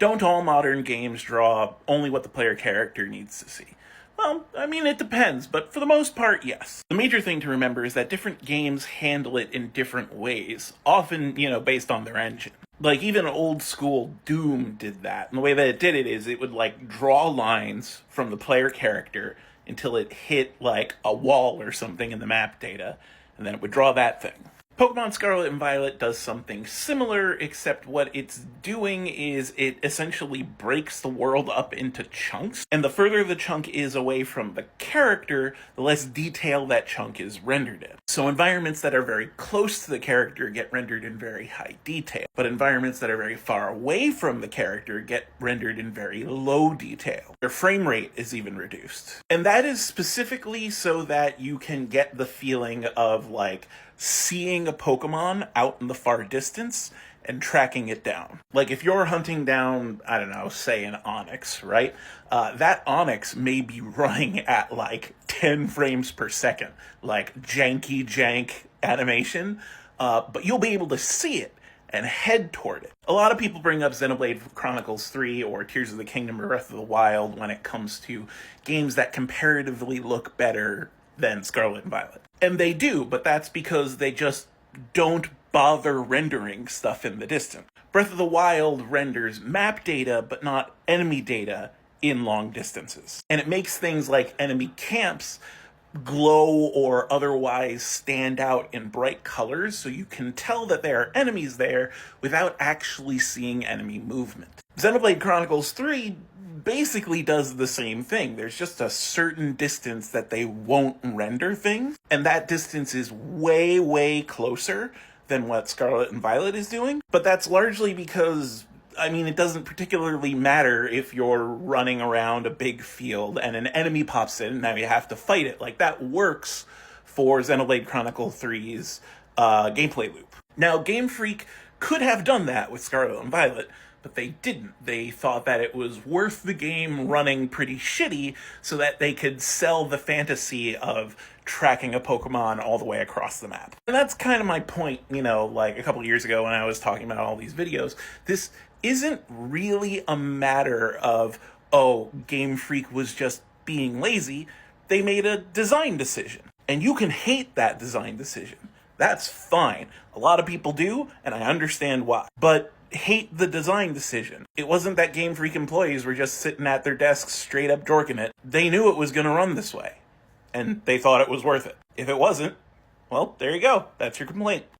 Don't all modern games draw only what the player character needs to see? Well, I mean, it depends, but for the most part, yes. The major thing to remember is that different games handle it in different ways, often, based on their engine. Like, even old school Doom did that. And the way that it did it is it would, draw lines from the player character until it hit, a wall or something in the map data, and then it would draw that thing. Pokemon Scarlet and Violet does something similar, except what it's doing is it essentially breaks the world up into chunks, and the further the chunk is away from the character, the less detail that chunk is rendered in. So environments that are very close to the character get rendered in very high detail, but environments that are very far away from the character get rendered in very low detail. Their frame rate is even reduced. And that is specifically so that you can get the feeling of, seeing a Pokemon out in the far distance and tracking it down. Like, if you're hunting down, I don't know, say an Onix, right? That Onix may be running at 10 frames per second, janky jank animation, but you'll be able to see it and head toward it. A lot of people bring up Xenoblade Chronicles 3 or Tears of the Kingdom or Breath of the Wild when it comes to games that comparatively look better than Scarlet and Violet. And they do, but that's because they just don't bother rendering stuff in the distance. Breath of the Wild renders map data, but not enemy data in long distances. And it makes things like enemy camps glow or otherwise stand out in bright colors, so you can tell that there are enemies there without actually seeing enemy movement. Xenoblade Chronicles 3 basically does the same thing. There's just a certain distance that they won't render things, and that distance is way, way closer than what Scarlet and Violet is doing. But that's largely because, it doesn't particularly matter if you're running around a big field and an enemy pops in and now you have to fight it. That works for Xenoblade Chronicles 3's gameplay loop. Now, Game Freak could have done that with Scarlet and Violet, but they didn't. They thought that it was worth the game running pretty shitty so that they could sell the fantasy of tracking a Pokemon all the way across the map. And that's kind of my point, a couple years ago when I was talking about all these videos. This isn't really a matter of, Game Freak was just being lazy. They made a design decision. And you can hate that design decision. That's fine. A lot of people do, and I understand why. But hate the design decision. It wasn't that Game Freak employees were just sitting at their desks straight up dorking it. They knew it was going to run this way, and they thought it was worth it. If it wasn't, well, there you go. That's your complaint.